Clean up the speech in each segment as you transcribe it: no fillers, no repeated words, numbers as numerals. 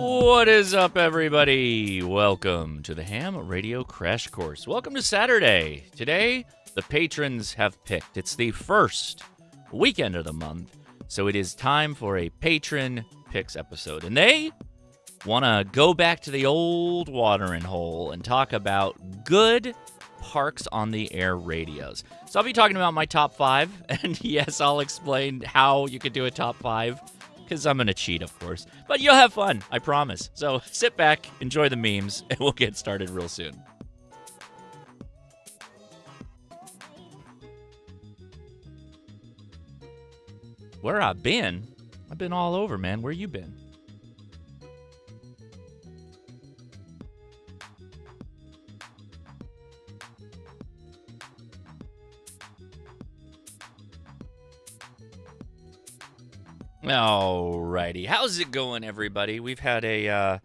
What is up, everybody? Welcome to the Ham Radio Crash Course. Welcome to Saturday. Today, the patrons have picked. It's the first weekend of the month, so it is time for a patron picks episode. And they want to go back to the old watering hole and talk about good Parks on the Air radios. So I'll be talking about my top 5, and yes, I'll explain how you could do a top 5. Because I'm going to cheat, of course. But you'll have fun, I promise. So sit back, enjoy the memes, and we'll get started real soon. Where I've been all over, man. Where you been? Alrighty, how's it going, everybody? We've had a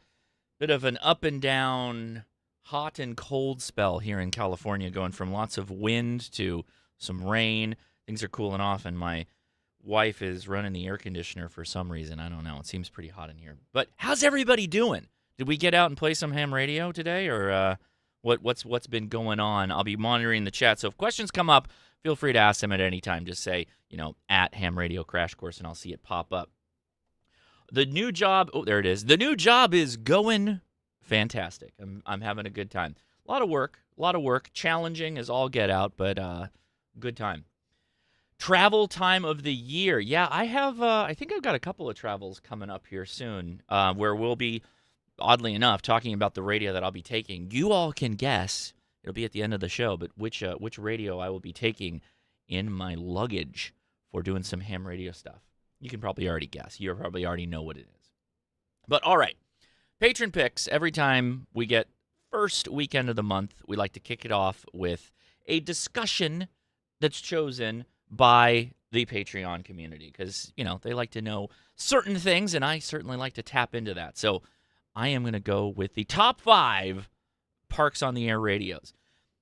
bit of an up and down, hot and cold spell here in California, going from lots of wind to some rain. Things are cooling off, and my wife is running the air conditioner for some reason. I don't know. It seems pretty hot in here. But how's everybody doing? Did we get out and play some ham radio today, or what's been going on? I'll be monitoring the chat, so if questions come up, feel free to ask them at any time. Just say, at Ham Radio Crash Course, and I'll see it pop up. The new job, there it is. The new job is going fantastic. I'm having a good time. A lot of work. Challenging as all get out, but good time. Travel time of the year. Yeah, I think I've got a couple of travels coming up here soon where we'll be, oddly enough, talking about the radio that I'll be taking. You all can guess. It'll be at the end of the show, but which radio I will be taking in my luggage for doing some ham radio stuff. You can probably already guess. You probably already know what it is. But all right, patron picks. Every time we get first weekend of the month, we like to kick it off with a discussion that's chosen by the Patreon community because, they like to know certain things, and I certainly like to tap into that. So I am going to go with the top 5 Parks on the Air radios.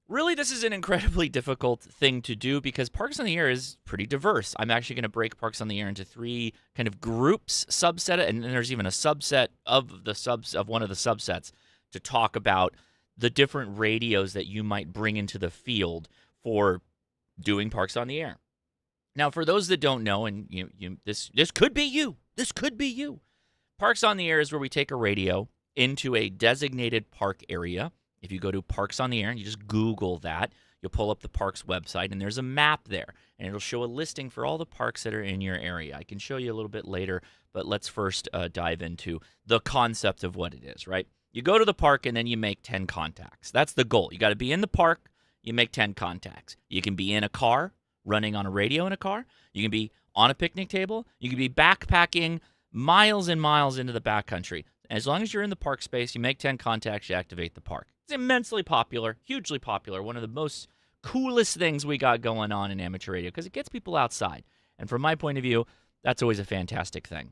Really, this is an incredibly difficult thing to do because Parks on the Air is pretty diverse. I'm actually going to break Parks on the Air into 3 kind of groups, subset, and then there's even a subset of one of the subsets to talk about the different radios that you might bring into the field for doing Parks on the Air. Now, for those that don't know, and this could be you. This could be you. Parks on the Air is where we take a radio into a designated park area. If you go to Parks on the Air and you just Google that, you'll pull up the park's website, and there's a map there, and it'll show a listing for all the parks that are in your area. I can show you a little bit later, but let's first dive into the concept of what it is, right? You go to the park, and then you make 10 contacts. That's the goal. You got to be in the park. You make 10 contacts. You can be in a car, running on a radio in a car. You can be on a picnic table. You can be backpacking miles and miles into the backcountry. As long as you're in the park space, you make 10 contacts, you activate the park. It's immensely popular, hugely popular, one of the most coolest things we got going on in amateur radio because it gets people outside. And from my point of view, that's always a fantastic thing.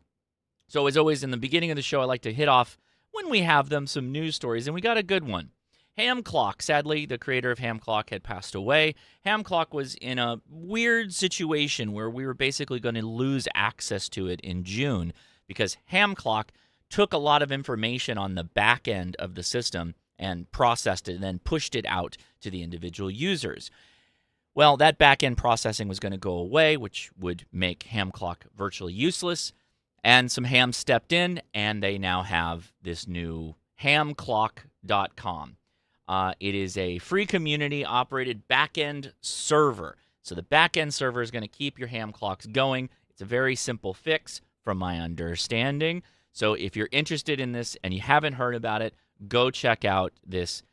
So as always, in the beginning of the show, I like to hit off, when we have them, some news stories, and we got a good one. Ham Clock. Sadly, the creator of Ham Clock had passed away. Ham Clock was in a weird situation where we were basically going to lose access to it in June because Ham Clock took a lot of information on the back end of the system and processed it and then pushed it out to the individual users. Well, that back-end processing was going to go away, which would make Ham Clock virtually useless, and some hams stepped in, and they now have this new hamclock.com. It is a free community-operated back-end server. So the back-end server is going to keep your ham clocks going. It's a very simple fix from my understanding. So if you're interested in this and you haven't heard about it, go check out this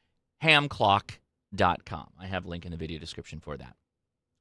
hamclock.com. I have a link in the video description for that.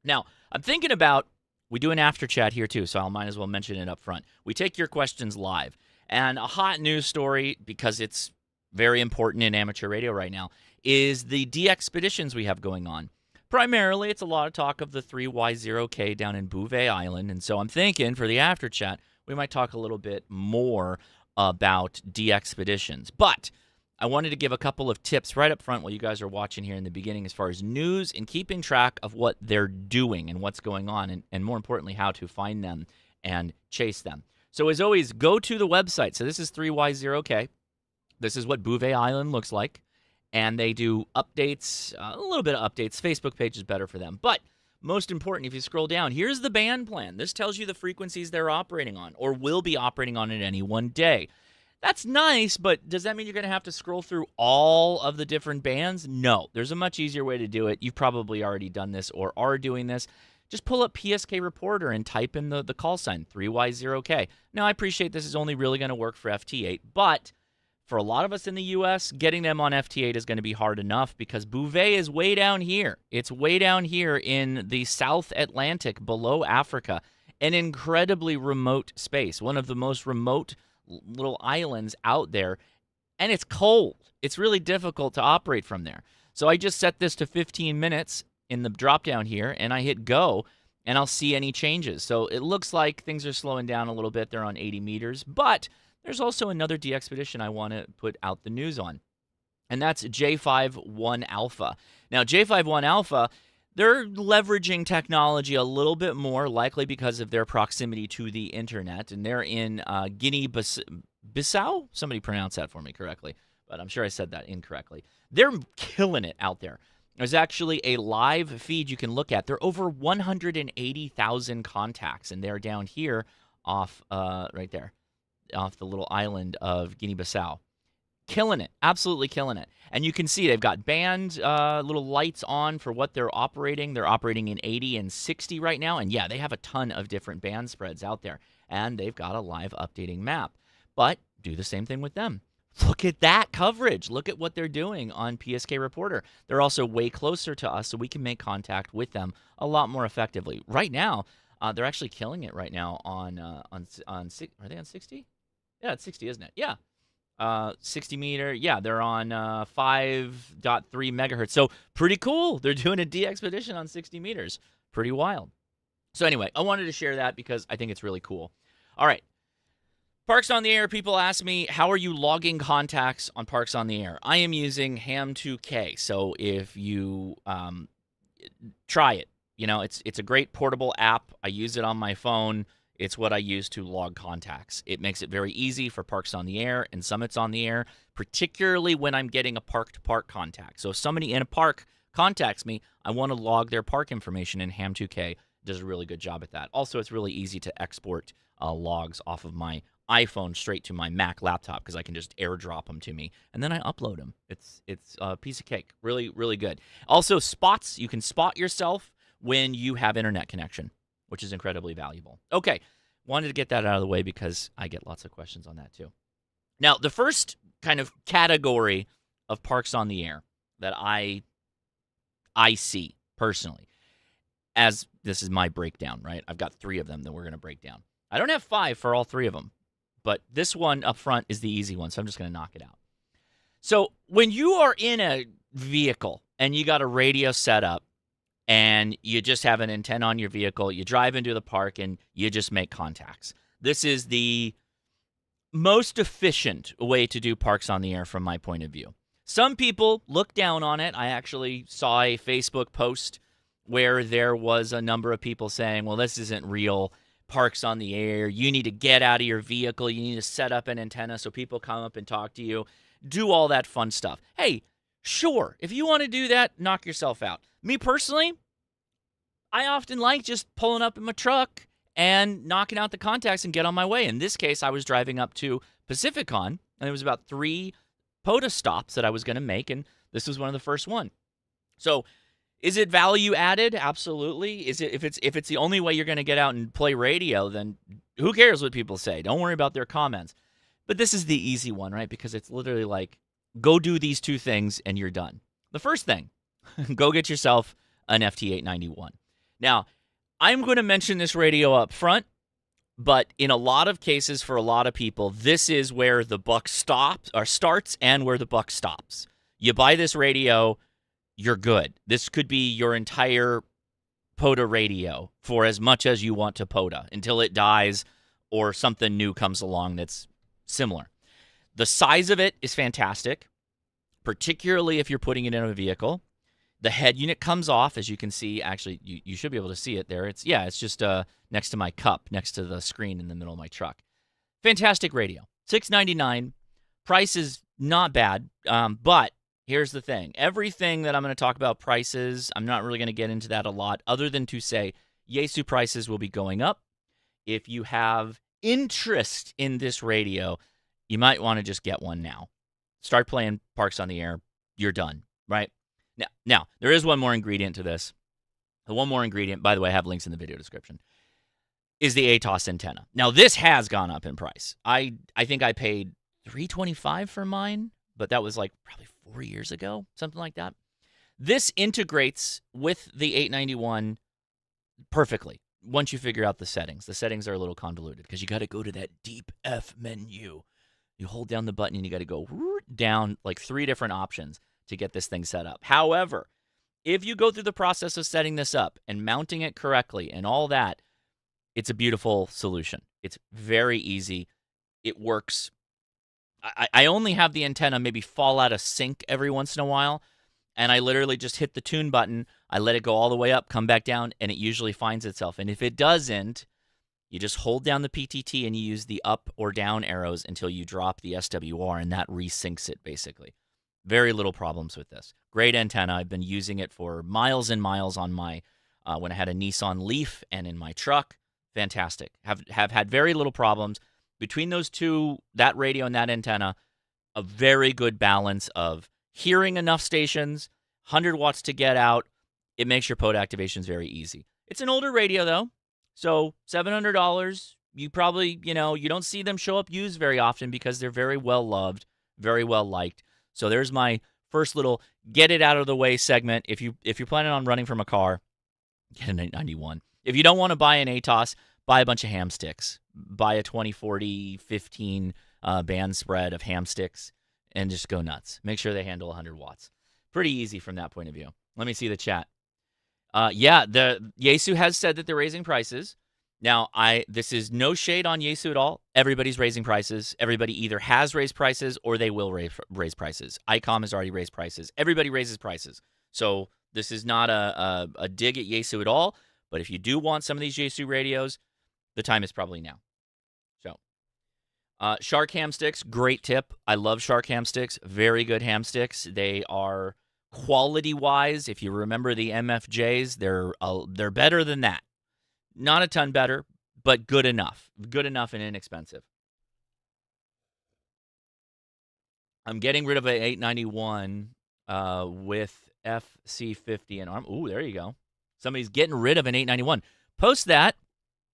Now, I'm thinking about, we do an after chat here too, so I might as well mention it up front. We take your questions live. And a hot news story, because it's very important in amateur radio right now, is the de-expeditions we have going on. Primarily, it's a lot of talk of the 3Y0K down in Bouvet Island, and so I'm thinking for the after chat, we might talk a little bit more about de-expeditions. But I wanted to give a couple of tips right up front while you guys are watching here in the beginning as far as news and keeping track of what they're doing and what's going on, and more importantly, how to find them and chase them. So as always, go to the website. So this is 3Y0K. This is what Bouvet Island looks like. And they do updates, a little bit of updates. Facebook page is better for them. But most important, if you scroll down, here's the band plan. This tells you the frequencies they're operating on or will be operating on in any one day. That's nice, but does that mean you're going to have to scroll through all of the different bands? No. There's a much easier way to do it. You've probably already done this or are doing this. Just pull up PSK Reporter and type in the call sign, 3Y0K. Now, I appreciate this is only really going to work for FT8, but for a lot of us in the U.S., getting them on FT8 is going to be hard enough because Bouvet is way down here. It's way down here in the South Atlantic below Africa, an incredibly remote space, one of the most remote little islands out there, and it's cold. It's really difficult to operate from there. So I just set this to 15 minutes in the drop down here, and I hit go, and I'll see any changes. So it looks like things are slowing down a little bit. They're on 80 meters, but there's also another DXpedition I want to put out the news on, and that's J51 Alpha. Now, J51 Alpha, they're leveraging technology a little bit more, likely because of their proximity to the internet, and they're in Guinea-Bissau? Somebody pronounce that for me correctly, but I'm sure I said that incorrectly. They're killing it out there. There's actually a live feed you can look at. There are over 180,000 contacts, and they're down here off right there, off the little island of Guinea-Bissau. Killing it. Absolutely killing it. And you can see they've got band little lights on for what they're operating. They're operating in 80 and 60 right now. And yeah, they have a ton of different band spreads out there. And they've got a live updating map. But do the same thing with them. Look at that coverage. Look at what they're doing on PSK Reporter. They're also way closer to us, so we can make contact with them a lot more effectively. Right now, they're actually killing it right now on are they on 60? Yeah, it's 60, isn't it? Yeah. 60 meter. Yeah, they're on 5.3 megahertz. So pretty cool. They're doing a DXpedition on 60 meters. Pretty wild. So anyway, I wanted to share that because I think it's really cool. All right. Parks on the Air, people ask me, how are you logging contacts on Parks on the Air? I am using Ham2K, so if you try it. You know, it's a great portable app. I use it on my phone. It's what I use to log contacts. It makes it very easy for Parks on the Air and Summits on the Air, particularly when I'm getting a park-to-park contact. So if somebody in a park contacts me, I want to log their park information, and Ham2K does a really good job at that. Also, it's really easy to export logs off of my iPhone straight to my Mac laptop because I can just airdrop them to me, and then I upload them. It's a piece of cake. Really, really good. Also, spots. You can spot yourself when you have internet connection, which is incredibly valuable. Okay, wanted to get that out of the way because I get lots of questions on that too. Now, the first kind of category of Parks on the Air that I see personally, as this is my breakdown, right? I've got 3 of them that we're going to break down. I don't have 5 for all 3 of them, but this one up front is the easy one, so I'm just going to knock it out. So when you are in a vehicle and you got a radio set up and you just have an antenna on your vehicle, you drive into the park and you just make contacts. This is the most efficient way to do Parks on the Air from my point of view. Some people look down on it. I actually saw a Facebook post where there was a number of people saying, well, this isn't real Parks on the Air. You need to get out of your vehicle. You need to set up an antenna so people come up and talk to you. Do all that fun stuff. Hey, sure, if you want to do that, knock yourself out. Me personally, I often like just pulling up in my truck and knocking out the contacts and get on my way. In this case, I was driving up to Pacificon, and there was about 3 POTA stops that I was going to make, and this was one of the first one. So is it value added? Absolutely. Is it if it's the only way you're going to get out and play radio, then who cares what people say? Don't worry about their comments. But this is the easy one, right? Because it's literally like, go do these 2 things and you're done. The first thing, go get yourself an FT891. Now, I'm going to mention this radio up front, but in a lot of cases for a lot of people, this is where the buck stops or starts and where the buck stops. You buy this radio, you're good. This could be your entire POTA radio for as much as you want to POTA until it dies or something new comes along that's similar. The size of it is fantastic, particularly if you're putting it in a vehicle. The head unit comes off, as you can see. Actually, you should be able to see it there. It's just next to my cup, next to the screen in the middle of my truck. Fantastic radio. $699. Price is Not bad, but here's the thing. Everything that I'm going to talk about prices, I'm not really going to get into that a lot other than to say Yaesu prices will be going up. If you have interest in this radio, you might want to just get one now. Start playing Parks on the Air. You're done, right? Now, there is one more ingredient to this. The one more ingredient, by the way, I have links in the video description, is the ATOS antenna. Now, this has gone up in price. I think I paid $325 for mine, but that was like probably 4 years ago, something like that. This integrates with the 891 perfectly once you figure out the settings. The settings are a little convoluted because you got to go to that deep F menu. You hold down the button and you got to go down like 3 different options to get this thing set up. However, if you go through the process of setting this up and mounting it correctly and all that, it's a beautiful solution. It's very easy. It works. I only have the antenna maybe fall out of sync every once in a while, and I literally just hit the tune button. I let it go all the way up, come back down, and it usually finds itself. And if it doesn't, you just hold down the PTT and you use the up or down arrows until you drop the SWR, and that resyncs it basically. Very little problems with this. Great antenna. I've been using it for miles and miles on my when I had a Nissan Leaf and in my truck. Fantastic. Have had very little problems. Between those two, that radio and that antenna, a very good balance of hearing enough stations, 100 watts to get out. It makes your POTA activations very easy. It's an older radio, though, so $700. You probably, you don't see them show up used very often because they're very well loved, very well liked. So there's my first little get it out of the way segment. If you're planning on running from a car, get an 891. If you don't want to buy an ATOS, buy a bunch of ham sticks. Buy a 20, 40, 15 band spread of ham sticks and just go nuts. Make sure they handle 100 watts. Pretty easy from that point of view. Let me see the chat. The Yaesu has said that they're raising prices. Now, this is no shade on Yaesu at all. Everybody's raising prices. Everybody either has raised prices or they will raise prices. ICOM has already raised prices. Everybody raises prices. So this is not a dig at Yaesu at all. But if you do want some of these Yaesu radios, the time is probably now. So, Shark ham sticks, great tip. I love Shark ham sticks. Very good ham sticks. They are quality-wise. If you remember the MFJs, they're better than that. Not a ton better, but good enough. Good enough and inexpensive. I'm getting rid of an 891 with FC50 and ARM. Ooh, there you go. Somebody's getting rid of an 891. Post that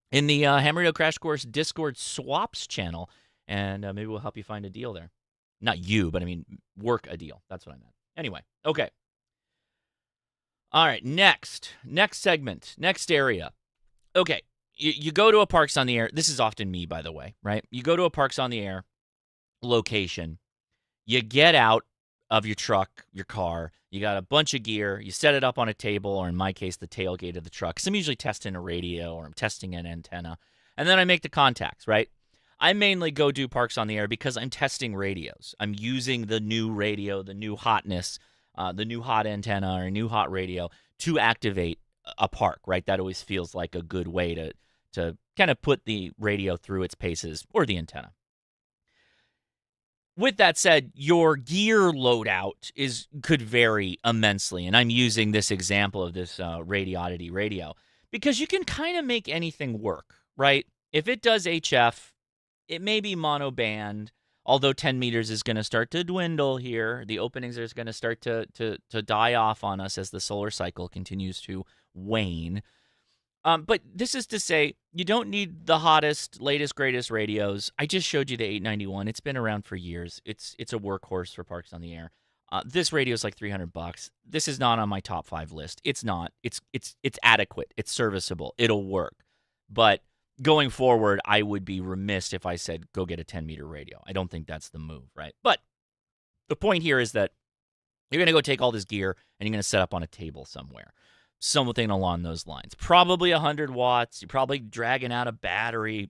in the Ham Radio Crash Course Discord swaps channel, and maybe we'll help you find a deal there. Not you, but I mean work a deal. That's what I meant. Anyway, okay. All right, next segment, next area. Okay, you go to a Parks on the Air. This is often me, by the way, right? You go to a Parks on the Air location. You get out of your truck, your car. You got a bunch of gear. You set it up on a table, or in my case, the tailgate of the truck. Because I'm usually testing a radio or I'm testing an antenna. And then I make the contacts, right? I mainly go do Parks on the Air because I'm testing radios. I'm using the new radio, the new hotness, the new hot antenna or new hot radio to activate a park, right? That always feels like a good way to kind of put the radio through its paces, or the antenna. With that said, your gear loadout could vary immensely, and I'm using this example of this Radioddity radio because you can kind of make anything work, right? If it does HF, it may be mono band, although 10 meters is going to start to dwindle here. The openings are going to start to die off on us as the solar cycle continues to wane. But this is to say, you don't need the hottest, latest, greatest radios. I just showed you the 891. It's been around for years. It's a workhorse for Parks on the Air. This radio is like $300. This is not on my top 5 list. It's not. It's adequate. It's serviceable. It'll work. But going forward, I would be remiss if I said go get a 10-meter radio. I don't think that's the move, right? But the point here is that you're going to go take all this gear and you're going to set up on a table somewhere. Something along those lines. Probably 100 watts. You're probably dragging out a battery,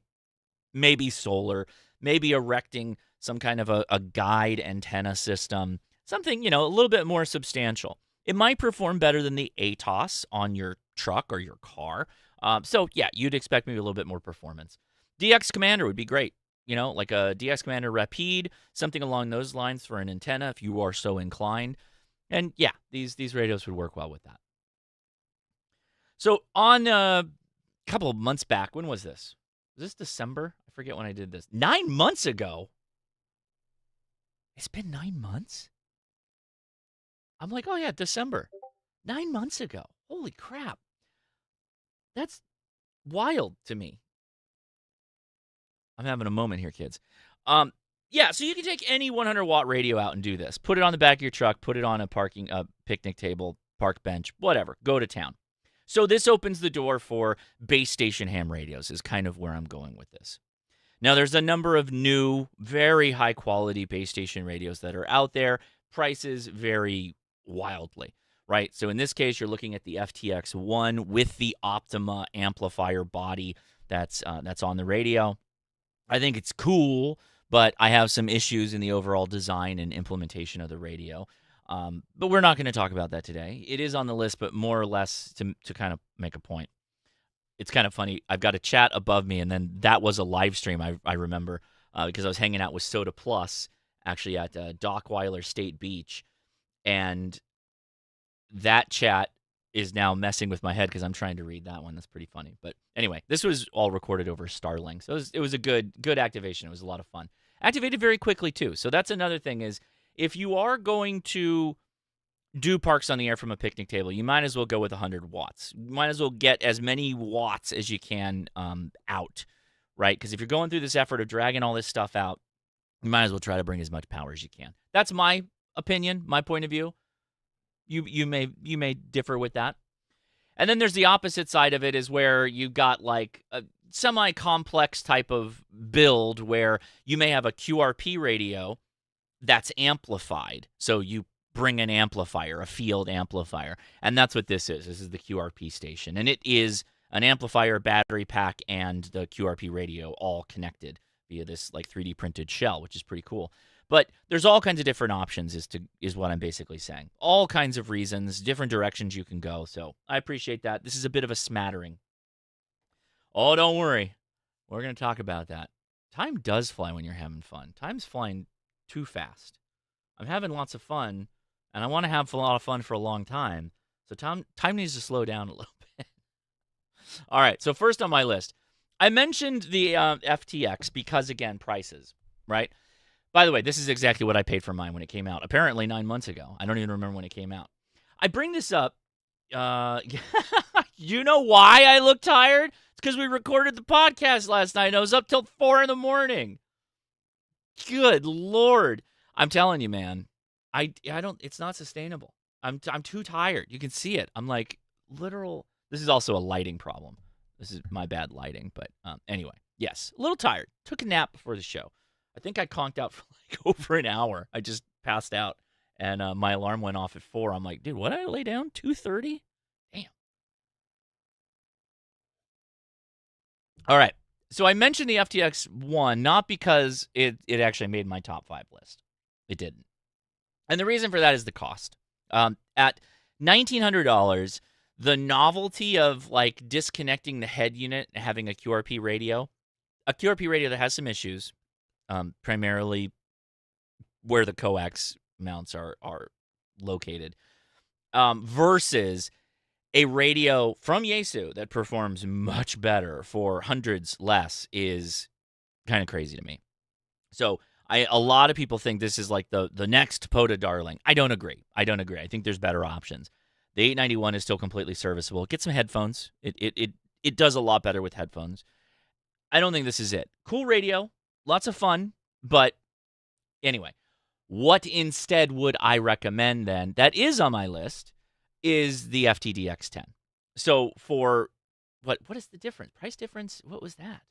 maybe solar, maybe erecting some kind of a guide antenna system. Something, a little bit more substantial. It might perform better than the ATOS on your truck or your car. So, yeah, you'd expect maybe a little bit more performance. DX Commander would be great. like a DX Commander Rapide, something along those lines for an antenna if you are so inclined. And yeah, these radios would work well with that. So on a couple of months back, when was this? Was this December? I forget when I did this. 9 months ago. It's been 9 months? I'm like, oh yeah, December. 9 months ago. Holy crap. That's wild to me. I'm having a moment here, kids. Yeah, so you can take any 100-watt radio out and do this. Put it on the back of your truck, put it on a picnic table, park bench, whatever. Go to town. So this opens the door for base station ham radios is kind of where I'm going with this. Now, there's a number of new, very high-quality base station radios that are out there. Prices vary wildly, right? So in this case, you're looking at the FTX1 with the Optima amplifier body that's on the radio. I think it's cool, but I have some issues in the overall design and implementation of the radio. But we're not going to talk about that today. It is on the list, but more or less to kind of make a point. It's kind of funny. I've got a chat above me, and then that was a live stream, I remember, because I was hanging out with Soda Plus, actually at Dockweiler State Beach. And that chat is now messing with my head because I'm trying to read that one. That's pretty funny. But anyway, this was all recorded over Starlink. So it was a good activation. It was a lot of fun. Activated very quickly, too. So that's another thing is if you are going to do Parks on the Air from a picnic table, you might as well go with 100 watts. You might as well get as many watts as you can out, right? Because if you're going through this effort of dragging all this stuff out, you might as well try to bring as much power as you can. That's my opinion, my point of view. You may differ with that. And then there's the opposite side of it is where you got like a semi-complex type of build where you may have a QRP radio that's amplified. So you bring an amplifier, a field amplifier. And that's what this is. This is the QRP station. And it is an amplifier, battery pack, and the QRP radio all connected via this like 3D printed shell, which is pretty cool. But there's all kinds of different options is what I'm basically saying. All kinds of reasons, different directions you can go. So I appreciate that. This is a bit of a smattering. Oh, don't worry. We're going to talk about that. Time does fly when you're having fun. Time's flying too fast. I'm having lots of fun, and I want to have a lot of fun for a long time. So time needs to slow down a little bit. All right, so first on my list, I mentioned the FTX because, again, prices, right? By the way, this is exactly what I paid for mine when it came out. Apparently 9 months ago. I don't even remember when it came out. I bring this up. You know why I look tired? It's because we recorded the podcast last night. And I was up till 4 in the morning. Good Lord. I'm telling you, man. I don't. It's not sustainable. I'm too tired. You can see it. I'm like literal. This is also a lighting problem. This is my bad lighting. But anyway, yes, a little tired. Took a nap before the show. I think I conked out for like over an hour. I just passed out, and my alarm went off at 4. I'm like, dude, what did I lay down? 2:30? Damn. All right. So I mentioned the FTX 1 not because it actually made my top 5 list. It didn't. And the reason for that is the cost. At $1,900, the novelty of like disconnecting the head unit and having a QRP radio that has some issues, primarily where the coax mounts are located, versus a radio from Yaesu that performs much better for hundreds less is kind of crazy to me. So a lot of people think this is like the next POTA darling. I don't agree. I think there's better options. The 891 is still completely serviceable. Get some headphones. It does a lot better with headphones. I don't think this is it. Cool radio, lots of fun, but anyway, what instead would I recommend then that is on my list is the FTDX10. So for what is the difference? Price difference? What was that?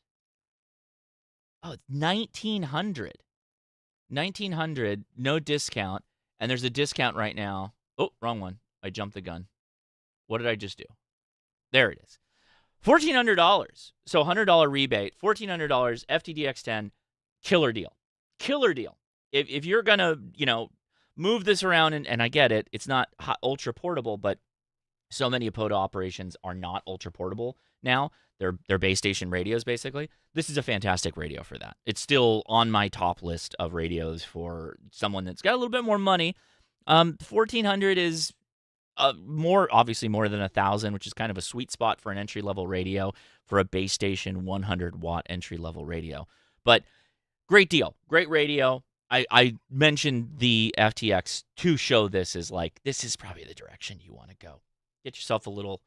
Oh, it's $1,900. $1,900, no discount, and there's a discount right now. Oh, wrong one. I jumped the gun. What did I just do? There it is. $1,400. So $100 rebate, $1,400, FTDX10, killer deal. Killer deal. If you're going to, move this around, and I get it, it's not ultra portable, but So many of POTA operations are not ultra portable now. They're base station radios, basically. This is a fantastic radio for that. It's still on my top list of radios for someone that's got a little bit more money. 1400 is obviously more than 1,000, which is kind of a sweet spot for an entry-level radio for a base station 100-watt entry-level radio. But great deal. Great radio. I mentioned the FTX to show this is this is probably the direction you want to go. Get yourself a little,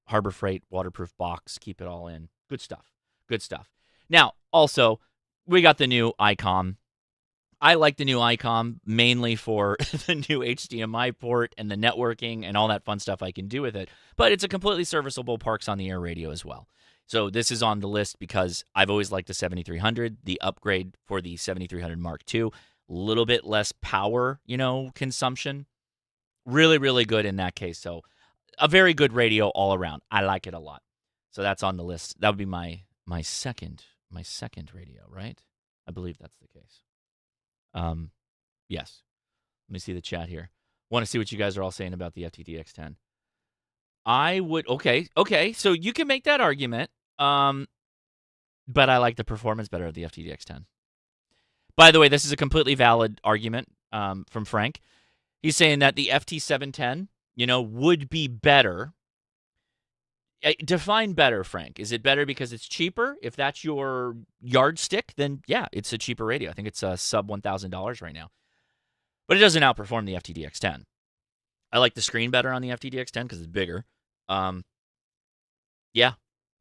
Harbor Freight waterproof box. Keep it all in. Good stuff. Good stuff. Now, also, we got the new ICOM. I like the new ICOM mainly for the new HDMI port and the networking and all that fun stuff I can do with it. But it's a completely serviceable Parks on the Air radio as well. So this is on the list because I've always liked the 7300, the upgrade for the 7300 Mark II. A little bit less power, consumption. Really, really good in that case. So a very good radio all around. I like it a lot. So that's on the list. That would be my second radio, right? I believe that's the case. Yes. Let me see the chat here. Want to see what you guys are all saying about the FTDX10. I would okay. So you can make that argument. But I like the performance better of the FTDX10. By the way, this is a completely valid argument from Frank. He's saying that the FT710, would be better. Define better, Frank. Is it better because it's cheaper? If that's your yardstick, then yeah, it's a cheaper radio. I think it's sub $1,000 right now. But it doesn't outperform the FTDX10. I like the screen better on the FTDX10 because it's bigger. Yeah,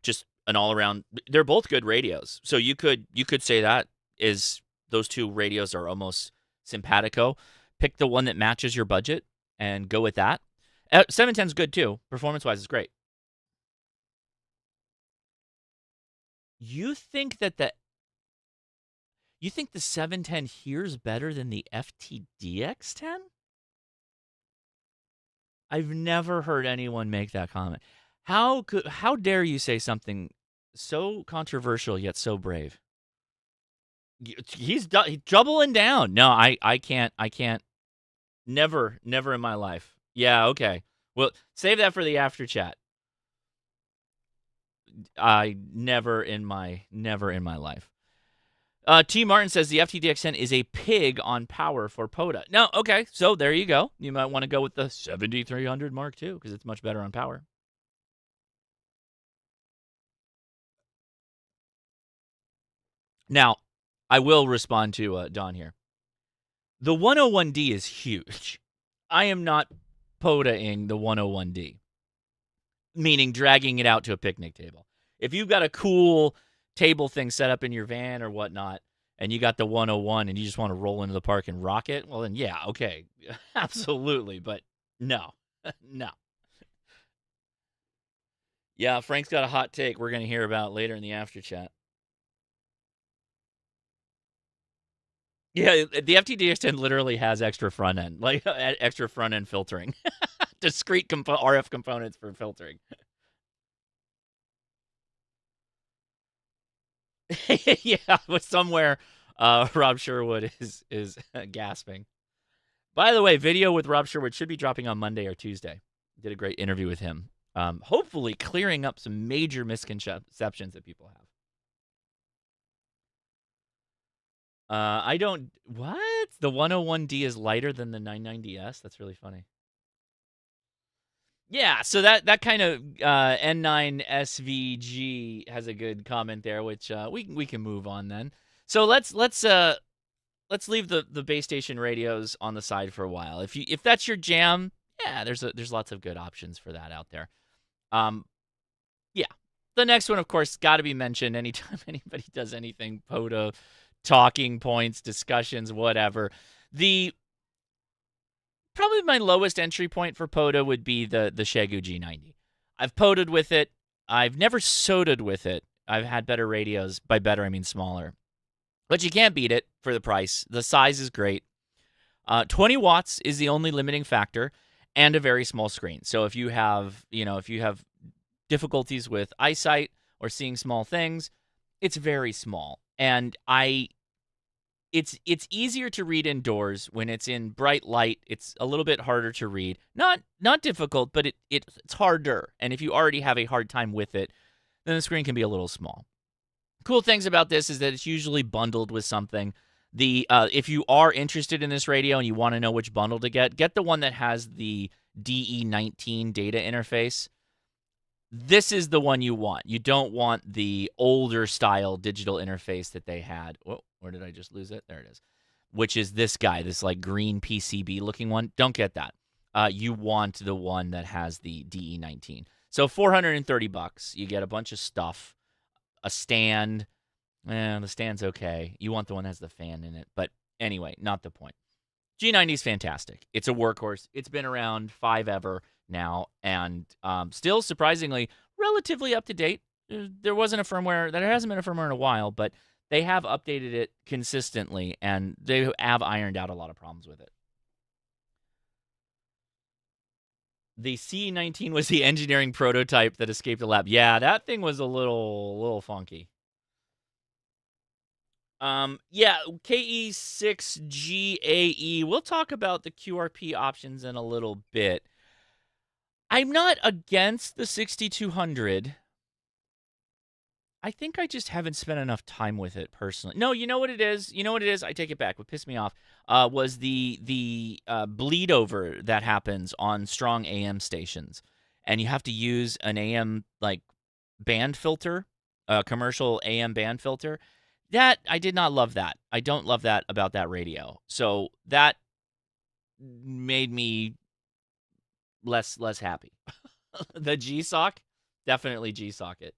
just an all-around. They're both good radios. So you could say that is those two radios are almost simpatico. Pick the one that matches your budget and go with that. 710 is good too. Performance-wise, it's great. You think the 710 hears better than the FTDX10? I've never heard anyone make that comment. How dare you say something so controversial yet so brave? He's doubling down. No, I can't. Never in my life. Yeah, okay. Well, save that for the after chat. I never in my life. T. Martin says the FTDX10 is a pig on power for POTA. No, okay, so there you go. You might want to go with the 7300 Mark II because it's much better on power. Now, I will respond to Don here. The 101D is huge. I am not POTA-ing the 101D, meaning dragging it out to a picnic table. If you've got a cool table thing set up in your van or whatnot, and you got the 101 and you just want to roll into the park and rock it, well then yeah, okay. Absolutely, but no. No. Yeah, Frank's got a hot take we're going to hear about later in the after chat. Yeah, the FTDX10 literally has extra front end, like extra front end filtering. Discrete RF components for filtering. Yeah, but somewhere Rob Sherwood is gasping. By the way, video with Rob Sherwood should be dropping on Monday or Tuesday. Did a great interview with him. Hopefully clearing up some major misconceptions that people have. What? The 101D is lighter than the 990S? That's really funny. Yeah, so that kind of N9 SVG has a good comment there, which we can move on then. So let's leave the base station radios on the side for a while. If that's your jam, yeah, there's lots of good options for that out there. Yeah. The next one, of course, got to be mentioned anytime anybody does anything POTA, talking points, discussions, whatever. Probably my lowest entry point for POTA would be the Xiegu G90. I've POTA'd with it. I've never SOTA'd with it. I've had better radios. By better, I mean smaller. But you can't beat it for the price. The size is great. 20 watts is the only limiting factor, and a very small screen. So if you have difficulties with eyesight or seeing small things, it's very small. And I it's easier to read indoors. When it's in bright light, it's a little bit harder to read. Not difficult, but it's harder. And if you already have a hard time with it, then the screen can be a little small. Cool things about this is that it's usually bundled with something. If you are interested in this radio and you want to know which bundle to get the one that has the DE19 data interface. This is the one you want. You don't want the older style digital interface that they had. Whoa, where did I just lose it? There it is. Which is this guy, this like green PCB looking one. Don't get that. You want the one that has the DE19. So $430. You get a bunch of stuff, a stand. The stand's okay. You want the one that has the fan in it. But anyway, not the point. G90 is fantastic. It's a workhorse. It's been around forever now, and still surprisingly relatively up to date. There hasn't been a firmware in a while, but they have updated it consistently, and they have ironed out a lot of problems with it. The C19 was the engineering prototype that escaped the lab. Yeah, that thing was a little funky. Yeah, KE6GAE. We'll talk about the QRP options in a little bit. I'm not against the 6200. I think I just haven't spent enough time with it personally. No, you know what it is? I take it back. What pissed me off was the bleed over that happens on strong AM stations. And you have to use an AM like band filter, a commercial AM band filter. That I did not love that. I don't love that about that radio. So that made me less happy. The G-Sock, definitely G-Socket.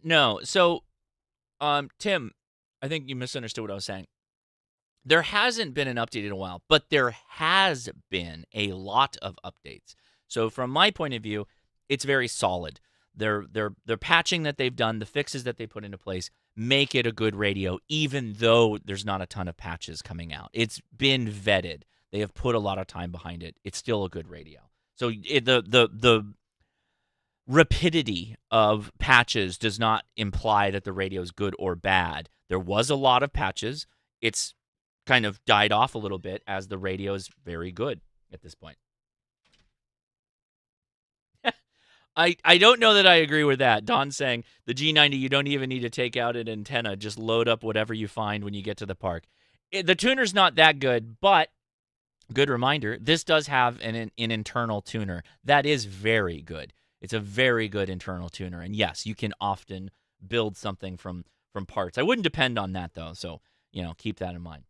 No. So, Tim, I think you misunderstood what I was saying. There hasn't been an update in a while, but there has been a lot of updates. So from my point of view, it's very solid. Their patching that they've done, the fixes that they put into place, make it a good radio, even though there's not a ton of patches coming out. It's been vetted. They have put a lot of time behind it. It's still a good radio. So the rapidity of patches does not imply that the radio is good or bad. There was a lot of patches. It's kind of died off a little bit as the radio is very good at this point. I don't know that I agree with that. Don's saying the G90, you don't even need to take out an antenna. Just load up whatever you find when you get to the park. The tuner's not that good, but good reminder, this does have an internal tuner. That is very good. It's a very good internal tuner. And yes, you can often build something from parts. I wouldn't depend on that, though. So, keep that in mind.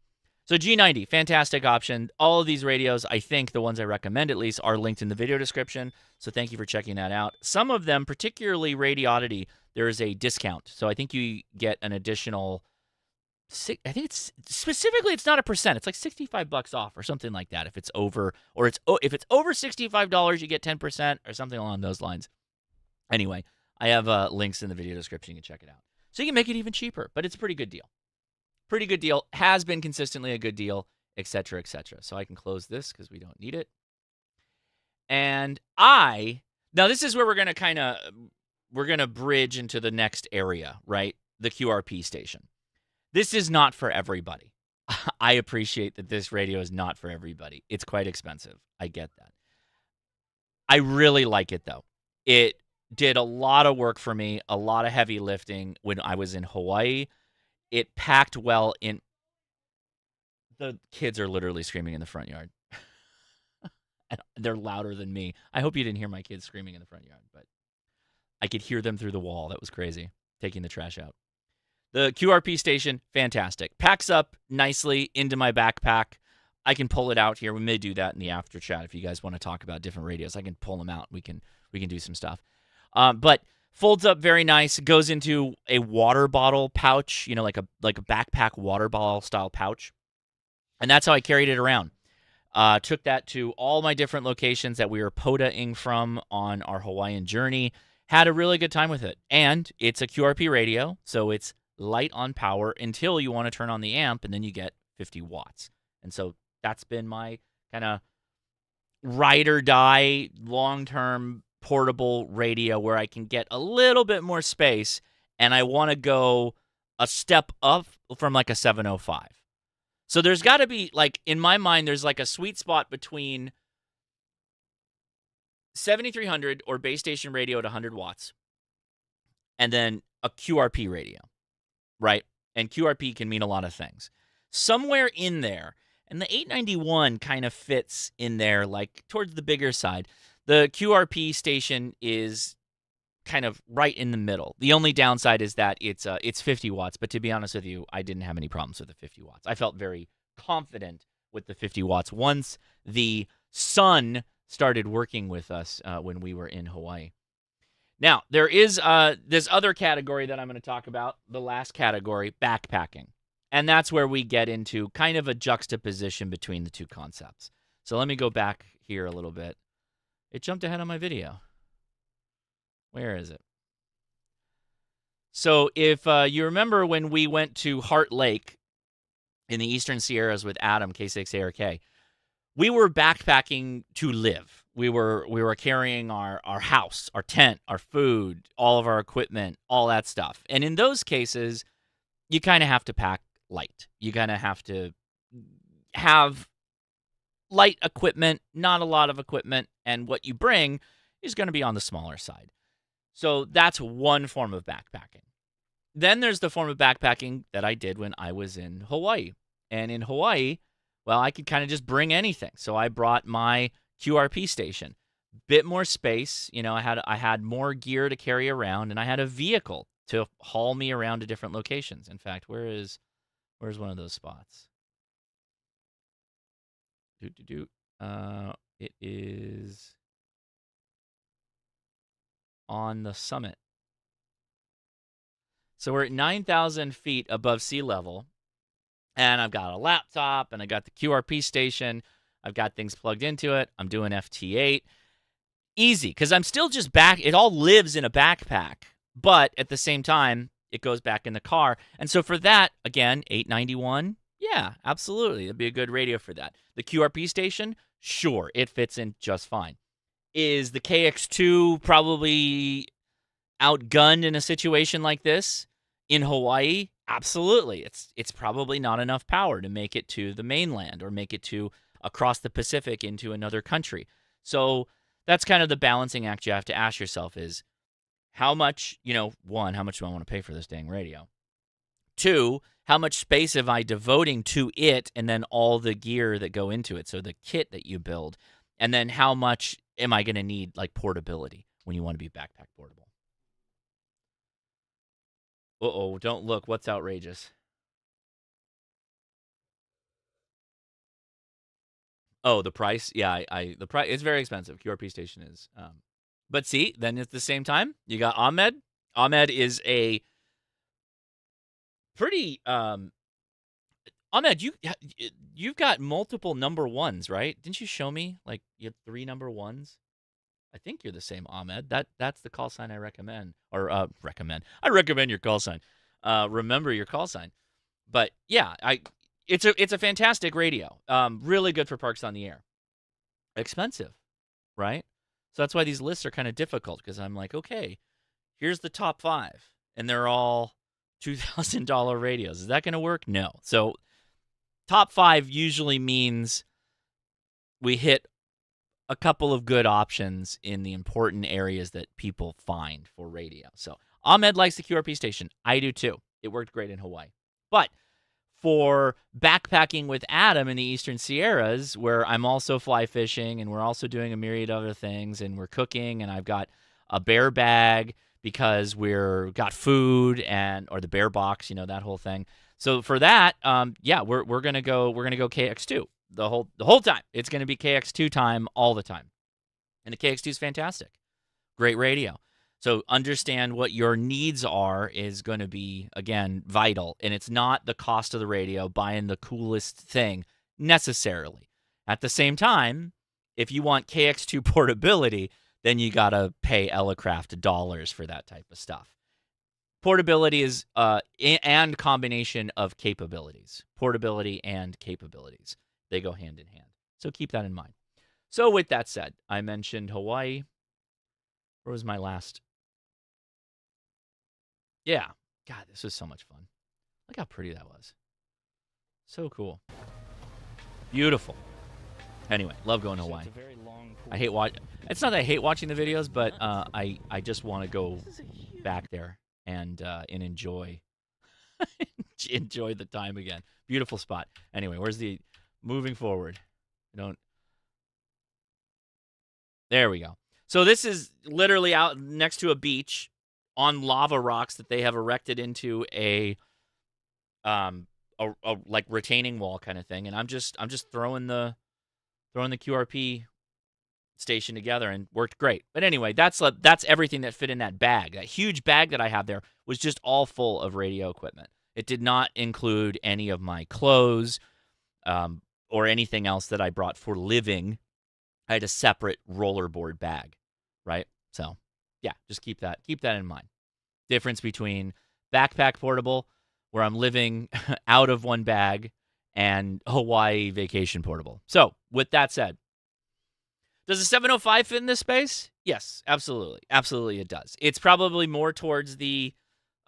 So G90, fantastic option. All of these radios, I think the ones I recommend at least, are linked in the video description. So thank you for checking that out. Some of them, particularly Radioddity, there is a discount. So I think you get an additional, I think it's specifically, it's not a percent. It's like $65 off or something like that. If it's over, or if it's over $65, you get 10% or something along those lines. Anyway, I have links in the video description. You can check it out. So you can make it even cheaper, but it's a pretty good deal. Pretty good deal, has been consistently a good deal, etc., etc. So I can close this because we don't need it. And now this is where we're going to bridge into the next area, right? The QRP station. This is not for everybody. I appreciate that this radio is not for everybody. It's quite expensive. I get that. I really like it, though. It did a lot of work for me, a lot of heavy lifting when I was in Hawaii. It packed well in. The kids are literally screaming in the front yard. They're louder than me. I hope you didn't hear my kids screaming in the front yard, but I could hear them through the wall. That was crazy, taking the trash out. The QRP station, fantastic. Packs up nicely into my backpack. I can pull it out here. We may do that in the after chat if you guys want to talk about different radios. I can pull them out. We can do some stuff. But folds up very nice. Goes into a water bottle pouch, like a backpack water bottle style pouch. And that's how I carried it around. Took that to all my different locations that we were POTA-ing from on our Hawaiian journey. Had a really good time with it. And it's a QRP radio, so it's light on power until you want to turn on the amp, and then you get 50 watts. And so that's been my kind of ride or die long-term portable radio where I can get a little bit more space and I want to go a step up from like a 705. So there's got to be, like, in my mind, there's like a sweet spot between 7300 or base station radio at 100 watts and then a QRP radio, right? And QRP can mean a lot of things. Somewhere in there, and the 891 kind of fits in there, like towards the bigger side. The QRP station is kind of right in the middle. The only downside is that it's 50 watts, but to be honest with you, I didn't have any problems with the 50 watts. I felt very confident with the 50 watts once the sun started working with us when we were in Hawaii. Now, there is this other category that I'm going to talk about, the last category, backpacking. And that's where we get into kind of a juxtaposition between the two concepts. So let me go back here a little bit. It jumped ahead on my video. Where is it? So if you remember when we went to Heart Lake in the Eastern Sierras with Adam, K6ARK, we were backpacking to live. We were carrying our house, our tent, our food, all of our equipment, all that stuff. And in those cases, you kind of have to pack light. You kind of have to have light equipment, not a lot of equipment, and what you bring is going to be on the smaller side. So that's one form of backpacking. Then there's the form of backpacking that I did when I was in Hawaii. And in Hawaii, well, I could kind of just bring anything. So I brought my QRP station. Bit more space. You know, I had more gear to carry around, and I had a vehicle to haul me around to different locations. In fact, where's one of those spots? It is on the summit. So we're at 9,000 feet above sea level, and I've got a laptop, and I got the QRP station. I've got things plugged into it. I'm doing FT8. Easy, because I'm still just back. It all lives in a backpack, but at the same time, it goes back in the car. And so for that, again, 891, yeah, absolutely. It'd be a good radio for that. The QRP station, sure, it fits in just fine. Is the KX2 probably outgunned in a situation like this? In Hawaii, absolutely. It's probably not enough power to make it to the mainland or make it to across the Pacific into another country. So that's kind of the balancing act you have to ask yourself is, how much, one, how much do I want to pay for this dang radio? Two, how much space am I devoting to it and then all the gear that go into it, so the kit that you build? And then how much am I going to need, like, portability when you want to be backpack portable? Uh-oh, don't look. What's outrageous? Oh, the price? Yeah, the price, it's very expensive. QRP station is. But see, then at the same time, you got Ahmed. Ahmed is a pretty Ahmed, you've got multiple number ones, right? Didn't you show me, like, you have 3 number ones? I think you're the same Ahmed. That's the call sign I recommend. Or recommend. I recommend your call sign. Remember your call sign. But yeah, it's a fantastic radio. Really good for Parks on the Air. Expensive, right? So that's why these lists are kind of difficult, because I'm like, okay, here's the top 5, and they're all $2,000 radios. Is that going to work? No. So top 5 usually means we hit a couple of good options in the important areas that people find for radio. So Ahmed likes the QRP station. I do too. It worked great in Hawaii. But for backpacking with Adam in the Eastern Sierras, where I'm also fly fishing and we're also doing a myriad of other things, and we're cooking, and I've got a bear bag because we're got food, or the bear box, that whole thing. So for that, we're gonna go KX2 the whole time. It's gonna be KX2 time all the time, and the KX2 is fantastic, great radio. So understand what your needs are is going to be, again, vital. And it's not the cost of the radio, buying the coolest thing necessarily. At the same time, if you want KX2 portability, then you got to pay Elecraft dollars for that type of stuff. Portability is and combination of capabilities. Portability and capabilities. They go hand in hand. So keep that in mind. So with that said, I mentioned Hawaii. Where was my last Yeah. God, this was so much fun. Look how pretty that was. So cool. Beautiful. Anyway, love going to Hawaii. I hate It's not that I hate watching the videos, but I just want to go back there and enjoy enjoy the time again. Beautiful spot. Anyway, where's the moving forward? There we go. So this is literally out next to a beach on lava rocks that they have erected into a like retaining wall kind of thing, and I'm just throwing the QRP station together, and worked great. But anyway, that's everything that fit in that bag. That huge bag that I have there was just all full of radio equipment. It did not include any of my clothes or anything else that I brought for living. I had a separate rollerboard bag, right? So, yeah, just keep that in mind. Difference between backpack portable, where I'm living out of one bag, and Hawaii vacation portable. So, with that said, does a 705 fit in this space? Yes, absolutely. Absolutely it does. It's probably more towards the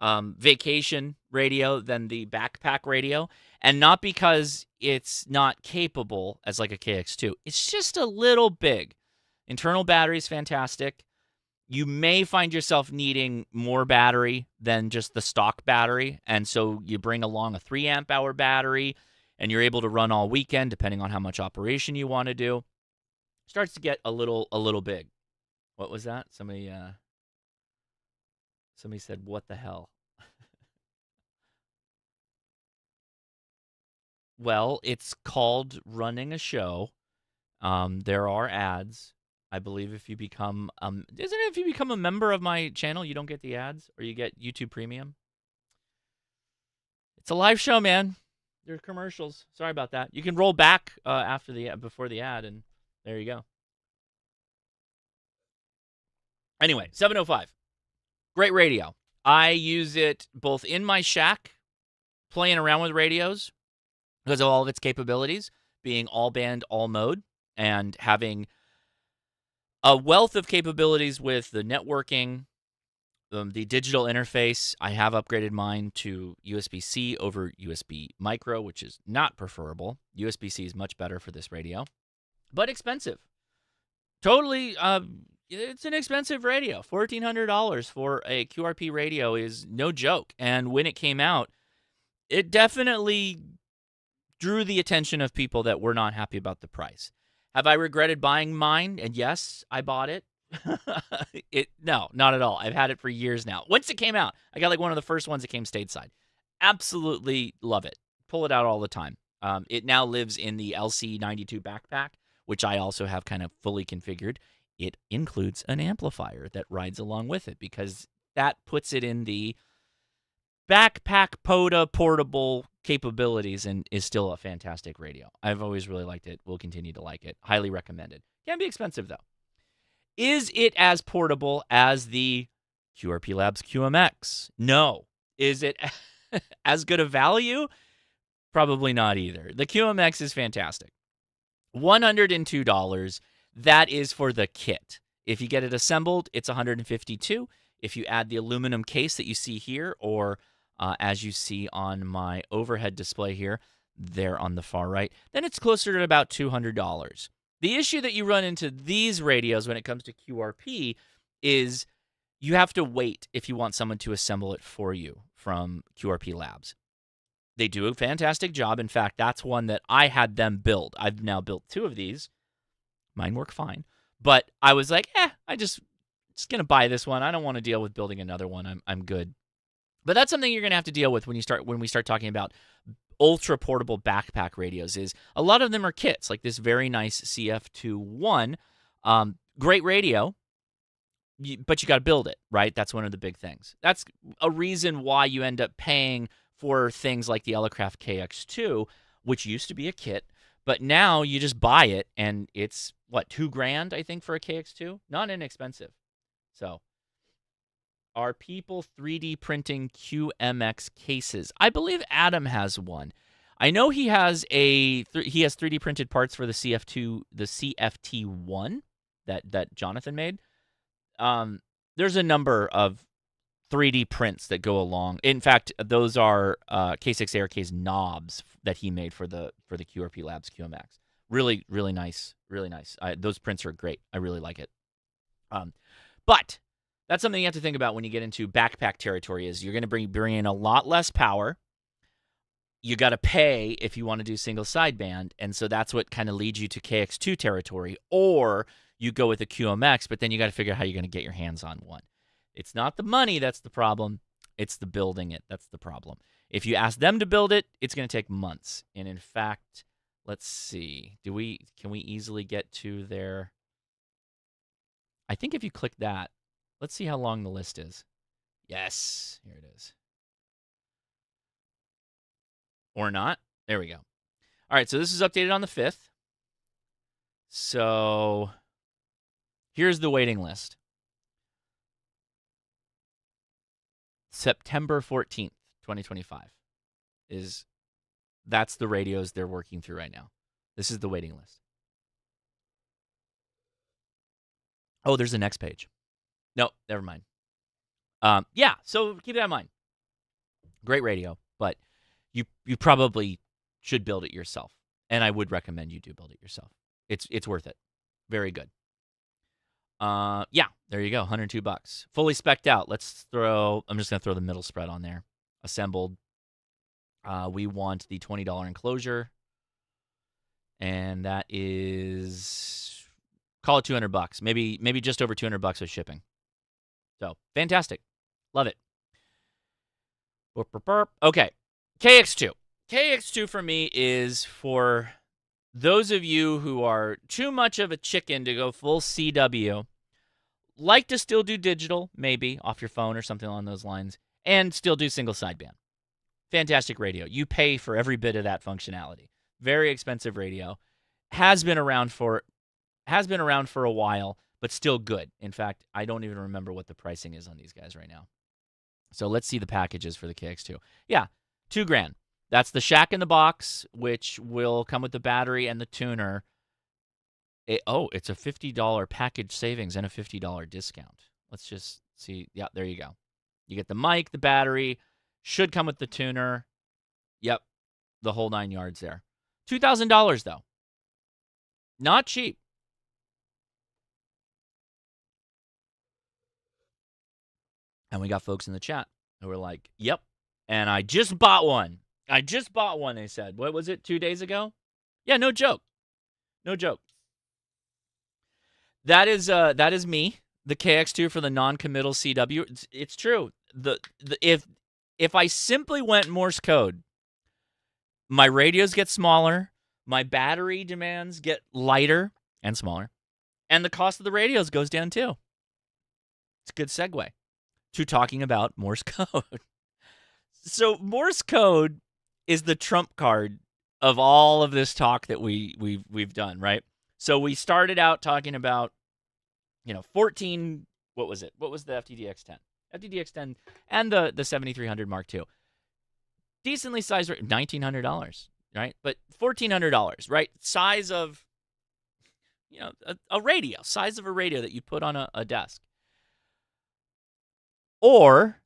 vacation radio than the backpack radio, and not because it's not capable as like a KX2. It's just a little big. Internal battery is fantastic. You may find yourself needing more battery than just the stock battery, and so you bring along a 3 amp hour battery, and you're able to run all weekend depending on how much operation you want to do. Starts to get a little big. What was that? Somebody said, "What the hell?" Well, it's called running a show. There are ads. I believe if you become isn't it if you become a member of my channel, you don't get the ads, or you get YouTube Premium? It's a live show, man. There's commercials. Sorry about that. You can roll back before the ad, and there you go. Anyway, 705. Great radio. I use it both in my shack, playing around with radios because of all of its capabilities, being all band, all mode, and having a wealth of capabilities with the networking, the digital interface. I have upgraded mine to USB-C over USB micro, which is not preferable. USB-C is much better for this radio, but expensive. Totally, it's an expensive radio. $1,400 for a QRP radio is no joke. And when it came out, it definitely drew the attention of people that were not happy about the price. Have I regretted buying mine? And yes, I bought it. No, not at all. I've had it for years now. Once it came out, I got like one of the first ones that came stateside. Absolutely love it. Pull it out all the time. It now lives in the LC92 backpack, which I also have kind of fully configured. It includes an amplifier that rides along with it because that puts it in the backpack POTA portable capabilities and is still a fantastic radio. I've always really liked it. Will continue to like it. Highly recommended. Can be expensive, though. Is it as portable as the QRP Labs QMX? No. Is it as good a value? Probably not either. The QMX is fantastic. $102. That is for the kit. If you get it assembled, it's $152. If you add the aluminum case that you see here, or as you see on my overhead display here, there on the far right, then it's closer to about $200. The issue that you run into these radios when it comes to QRP is you have to wait if you want someone to assemble it for you from QRP Labs. They do a fantastic job. In fact, that's one that I had them build. I've now built 2 of these. Mine work fine. But I was like, I just going to buy this one. I don't want to deal with building another one. I'm good. But that's something you're going to have to deal with when we start talking about ultra portable backpack radios. Is a lot of them are kits, like this very nice CF21. Great radio, but you got to build it, right? That's one of the big things. That's a reason why you end up paying for things like the Elecraft KX2, which used to be a kit, but now you just buy it, and it's, what, $2,000, I think, for a KX2? Not inexpensive. So, are people 3D printing QMX cases? I believe Adam has one. I know he has he has 3D printed parts for the CFT1 that Jonathan made. There's a number of 3D prints that go along. In fact, those are K6ARK's knobs that he made for the QRP Labs QMX. Really, really nice. Really nice. Those prints are great. I really like it. But that's something you have to think about when you get into backpack territory is you're going to bring in a lot less power. You got to pay if you want to do single sideband, and so that's what kind of leads you to KX2 territory, or you go with a QMX, but then you got to figure out how you're going to get your hands on one. It's not the money that's the problem. It's the building it that's the problem. If you ask them to build it, it's going to take months. And in fact, let's see. Can we easily get to their... I think if you click that, let's see how long the list is. Yes, here it is. Or not. There we go. All right, so this is updated on the 5th. So here's the waiting list. September 14th, 2025 that's the radios they're working through right now. This is the waiting list. Oh, there's the next page. No, never mind. Yeah, so keep that in mind. Great radio, but you probably should build it yourself. And I would recommend you do build it yourself. It's worth it. Very good. Yeah, there you go, $102. Fully spec'd out. I'm just going to throw the middle spread on there. Assembled. We want the $20 enclosure. And that is, call it $200. Maybe just over $200 with shipping. So, fantastic. Love it. Burp, burp, burp. Okay, KX2. KX2 for me is for those of you who are too much of a chicken to go full CW, like to still do digital, maybe, off your phone or something along those lines, and still do single sideband. Fantastic radio. You pay for every bit of that functionality. Very expensive radio. Has been around for a while, but still good. In fact, I don't even remember what the pricing is on these guys right now. So let's see the packages for the KX2. Yeah, $2,000. That's the Shack in the Box, which will come with the battery and the tuner. It's a $50 package savings and a $50 discount. Let's just see. Yeah, there you go. You get the mic, the battery, should come with the tuner. Yep, the whole 9 yards there. $2,000 though. Not cheap. And we got folks in the chat who were like, yep, and I just bought one. They said. What was it, 2 days ago? Yeah, no joke. No joke. That is me, the KX2 for the non-committal CW. It's true. If I simply went Morse code, my radios get smaller, my battery demands get lighter and smaller, and the cost of the radios goes down too. It's a good segue to talking about Morse code. So Morse code is the trump card of all of this talk that we've done, right? So we started out talking about, 14. What was it? What was the FTDX10? FTDX10 and the 7300 Mark II. Decently sized, $1,900, right? But $1,400, right? Size of, a radio. Size of a radio that you put on a desk. Or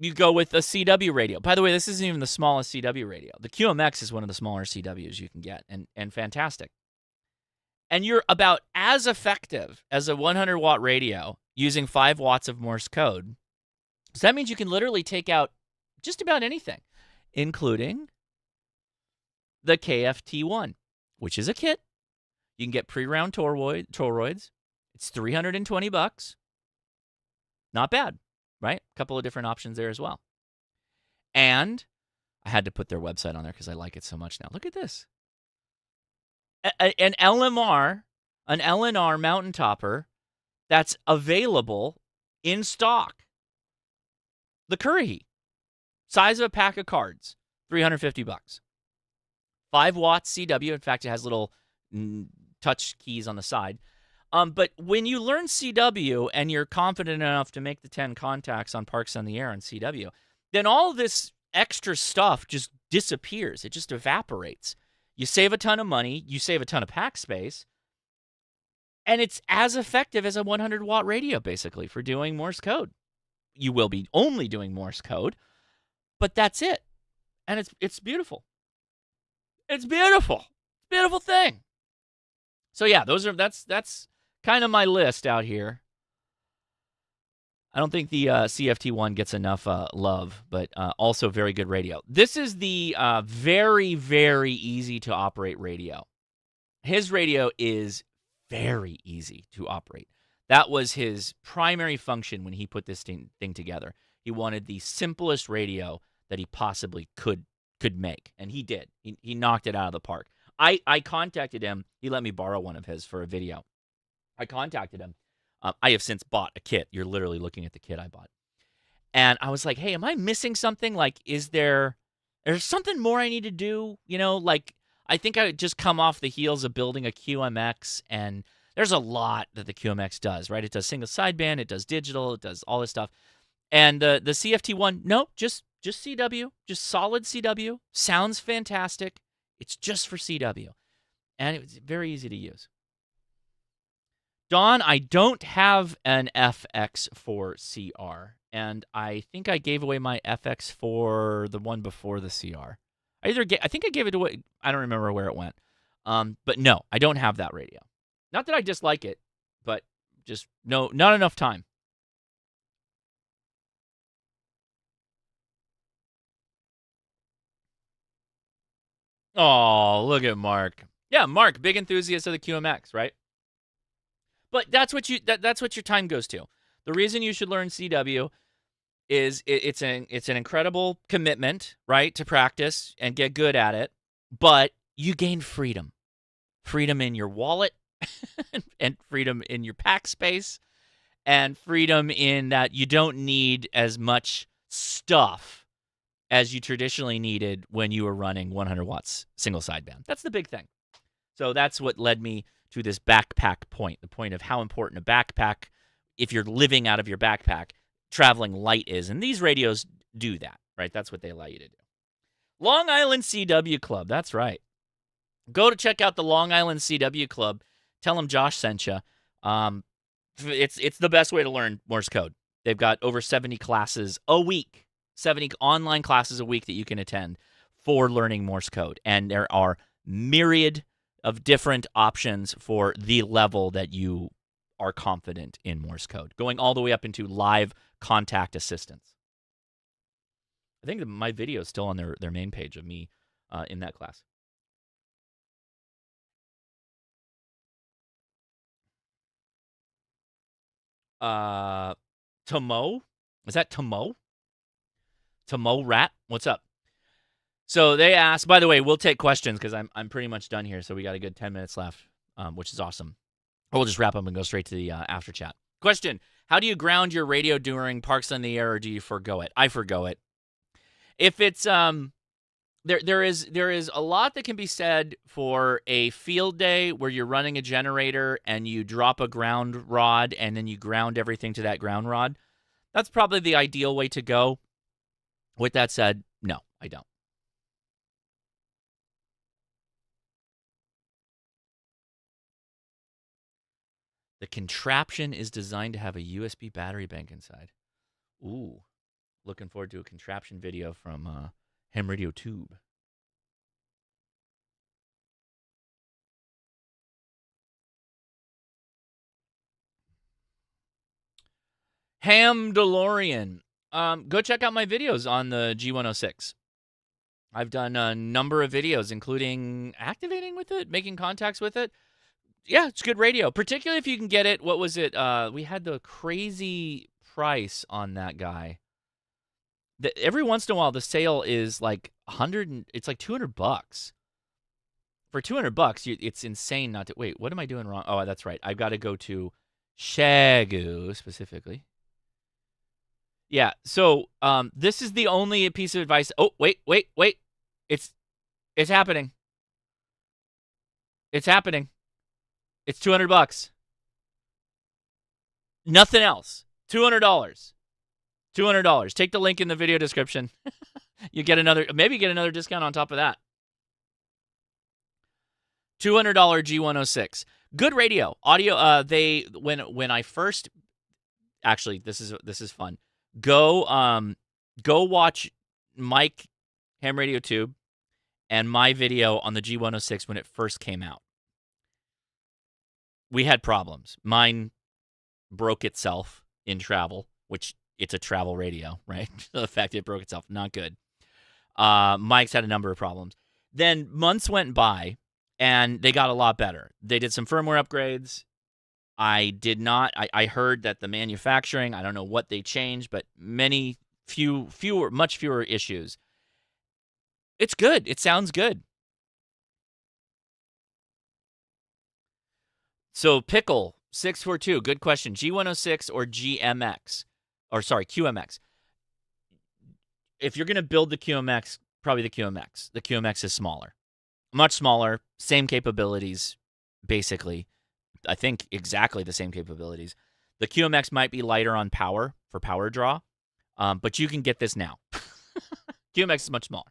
you go with a CW radio. By the way, this isn't even the smallest CW radio. The QMX is one of the smaller CWs you can get, and fantastic. And you're about as effective as a 100-watt radio using 5 watts of Morse code. So that means you can literally take out just about anything, including the KFT1, which is a kit. You can get pre-round toroids. It's $320. Not bad, right? A couple of different options there as well. And I had to put their website on there because I like it so much now. Look at this. An LMR, an LNR mountain topper that's available in stock. The Curry, size of a pack of cards, $350. 5 watts CW. In fact, it has little touch keys on the side. But when you learn CW and you're confident enough to make the 10 contacts on Parks on the Air on CW, then all this extra stuff just disappears. It just evaporates. You save a ton of money. You save a ton of pack space. And it's as effective as a 100-watt radio, basically, for doing Morse code. you will be only doing Morse code, but that's it. And it's beautiful. It's beautiful. Beautiful thing. So yeah, that's kind of my list out here. I don't think the CFT1 gets enough love, but also very good radio. This is the very, very easy to operate radio. His radio is very easy to operate. That was his primary function when he put this thing together. He wanted the simplest radio that he possibly could make, and he did. He knocked it out of the park. I contacted him. He let me borrow one of his for a video. I contacted him. I have since bought a kit. You're literally looking at the kit I bought. And I was like, hey, am I missing something? Like, is there's something more I need to do? Like, I think I just come off the heels of building a QMX, and there's a lot that the QMX does, right? It does single sideband, it does digital, it does all this stuff. And the CFT1, no, just CW, just solid CW. Sounds fantastic. It's just for CW. And it was very easy to use. Dawn, I don't have an FX4CR, and I think I gave away my FX for the one before the CR. I think I gave it away. I don't remember where it went. But no, I don't have that radio. Not that I dislike it, but just no, not enough time. Oh, look at Mark. Yeah, Mark, big enthusiast of the QMX, right? But that's what that's what your time goes to. The reason you should learn CW is it's an incredible commitment, right, to practice and get good at it, but you gain freedom. Freedom in your wallet and freedom in your pack space and freedom in that you don't need as much stuff as you traditionally needed when you were running 100 watts single sideband. That's the big thing. So that's what led me to this backpack point, the point of how important a backpack, if you're living out of your backpack, traveling light is. And these radios do that, right? That's what they allow you to do. Long Island CW Club, that's right. Go to check out the Long Island CW Club. Tell them Josh sent you. It's the best way to learn Morse code. They've got over 70 classes a week, 70 online classes a week that you can attend for learning Morse code. And there are myriad of different options for the level that you are confident in Morse code, going all the way up into live contact assistance. I think my video is still on their main page of me in that class. Tomo? Is that Tomo? Tomo Rat? What's up? So they asked, by the way, we'll take questions because I'm pretty much done here. So we got a good 10 minutes left, which is awesome. Or we'll just wrap up and go straight to the after chat. Question: how do you ground your radio during parks on the air, or do you forgo it? I forgo it. If it's there is a lot that can be said for a field day where you're running a generator and you drop a ground rod and then you ground everything to that ground rod. That's probably the ideal way to go. With that said, no, I don't. The contraption is designed to have a USB battery bank inside. Ooh, looking forward to a contraption video from Ham Radio Tube. Ham DeLorean. Go check out my videos on the G106. I've done a number of videos, including activating with it, making contacts with it. Yeah, it's good radio, particularly if you can get it. What was it? We had the crazy price on that guy. Every once in a while, the sale is like it's like $200. For $200, it's insane not to. Wait, what am I doing wrong? Oh, that's right. I've got to go to Shagu specifically. Yeah, so this is the only piece of advice. Oh, wait. It's happening. It's happening. It's $200. Nothing else. $200. $200. Take the link in the video description. You get maybe get another discount on top of that. $200 G106. Good radio. Audio, when I first, actually, this is fun. Go watch Mike Ham Radio Tube and my video on the G106 when it first came out. We had problems. Mine broke itself in travel, which it's a travel radio, right? The fact it broke itself, not good. Mike's had a number of problems. Then months went by, and they got a lot better. They did some firmware upgrades. I heard that the manufacturing, I don't know what they changed, but much fewer issues. It's good. It sounds good. So Pickle 642, good question. G106 or GMX? Or sorry, QMX. If you're going to build the QMX, probably the QMX. The QMX is smaller. Much smaller, same capabilities, basically. I think exactly the same capabilities. The QMX might be lighter on power for power draw, but you can get this now. QMX is much smaller.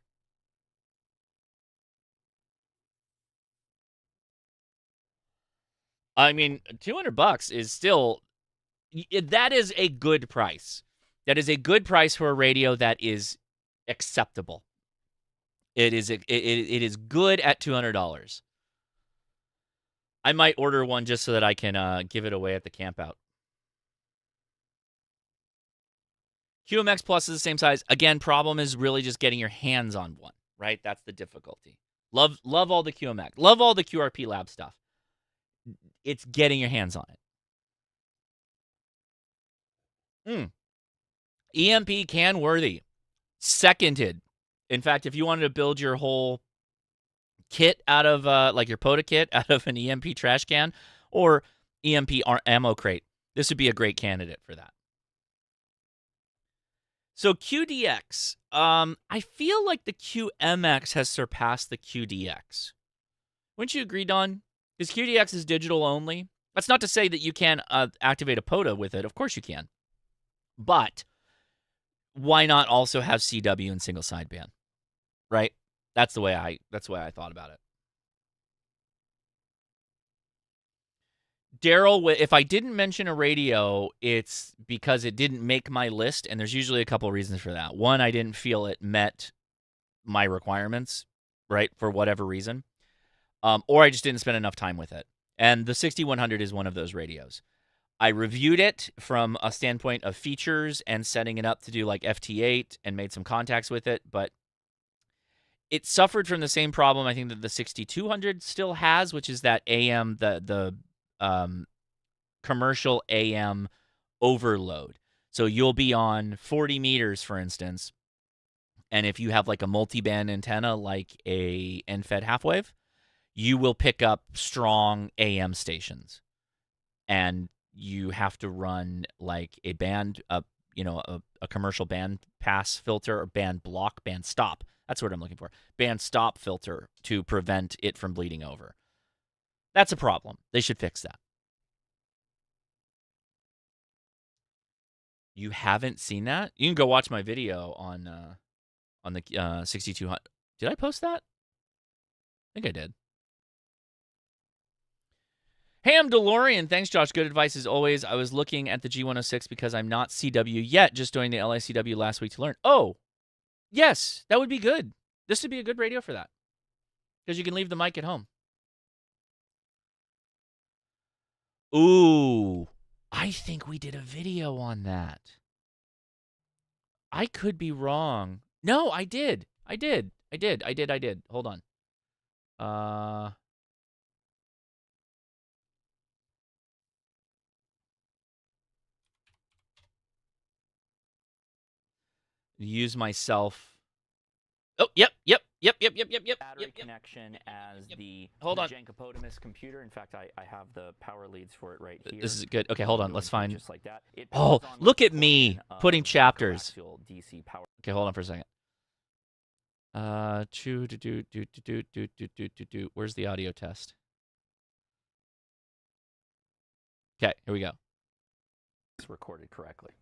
I mean, $200 is still, that is a good price. That is a good price for a radio that is acceptable. It is good at $200. I might order one just so that I can give it away at the campout. QMX Plus is the same size. Again, problem is really just getting your hands on one, right? That's the difficulty. Love all the QMX. Love all the QRP Lab stuff. It's getting your hands on it. EMP can worthy. Seconded. In fact, if you wanted to build your whole kit out of, like your POTA kit, out of an EMP trash can or EMP ammo crate, this would be a great candidate for that. So QDX, I feel like the QMX has surpassed the QDX. Wouldn't you agree, Don? Because QDX is digital only. That's not to say that you can activate a POTA with it. Of course you can. But why not also have CW and single sideband? Right? That's the way I thought about it. Daryl, if I didn't mention a radio, it's because it didn't make my list, and there's usually a couple reasons for that. One, I didn't feel it met my requirements, right, for whatever reason, or I just didn't spend enough time with it. And the 6100 is one of those radios. I reviewed it from a standpoint of features and setting it up to do like FT8 and made some contacts with it, but it suffered from the same problem I think that the 6200 still has, which is that AM, the commercial AM overload. So you'll be on 40 meters, for instance, and if you have like a multi-band antenna like a end-fed half-wave, you will pick up strong AM stations. And you have to run like a band, a commercial band pass filter or band block, band stop. That's what I'm looking for. Band stop filter to prevent it from bleeding over. That's a problem. They should fix that. You haven't seen that? You can go watch my video on the 6200. Did I post that? I think I did. Ham DeLorean, thanks, Josh. Good advice as always. I was looking at the G106 because I'm not CW yet, just joined the LICW last week to learn. Oh, yes, that would be good. This would be a good radio for that because you can leave the mic at home. Ooh, I think we did a video on that. I could be wrong. No, I did. Hold on. Use myself. Oh, yep. Battery connection as the Jankopotamus computer. In fact, I have the power leads for it right here. This is good. Okay, hold on. Let's find. Just like that. Oh, look at me putting chapters. Okay, hold on for a second. Where's the audio test? Okay, here we go. It's recorded correctly.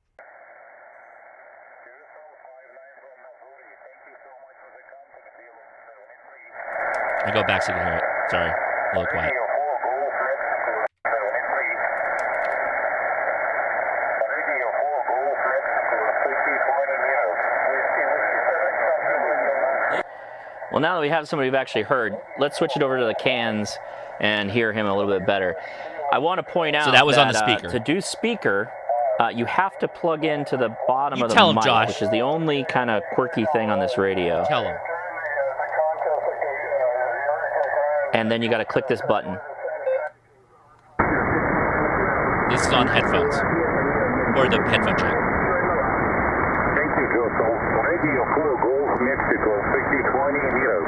I go back so you can hear it. Sorry, a little quiet. Well, now that we have somebody we've actually heard, let's switch it over to the cans and hear him a little bit better. I want to point out So that was on the speaker. To do speaker, you have to plug into the bottom of the tell him, mic, Josh. which is the only kind of quirky thing on this radio. Tell him. And then you got to click this button. This is on headphones. Or the headphone jack. Thank you, Joseph. Radio 4 Gulf, Mexico, 5020 meters.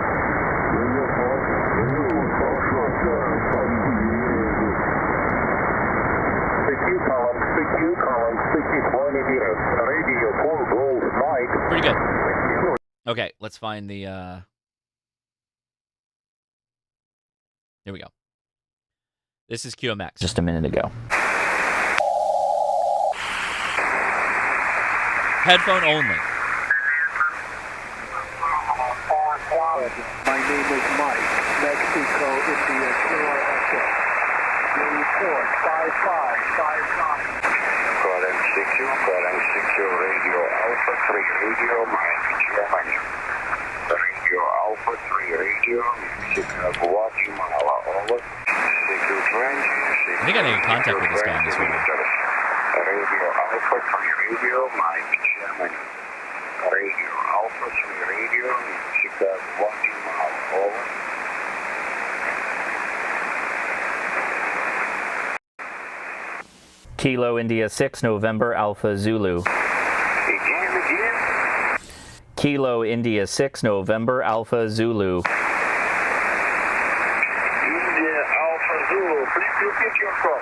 6020 meters. Radio 4 Gulf, Mike. Pretty good. Okay, let's find the, Here we go. This is QMX. Just a minute ago. Headphone only. My name is Mike, Mexico, India, Kilo Echo. Report 5559. Call Radio Alpha 3 Radio, Mike, Germany. Radio Alpha 3 Radio, Guatemala, over. I think I need to contact with this guy on this radio. Radio Alpha 3 Radio, Mike, Germany. Radio Alpha 3 Radio, Guatemala, over. Kilo India 6 November Alpha Zulu. Again. Kilo India 6 November Alpha Zulu. India Alpha Zulu, please repeat your call.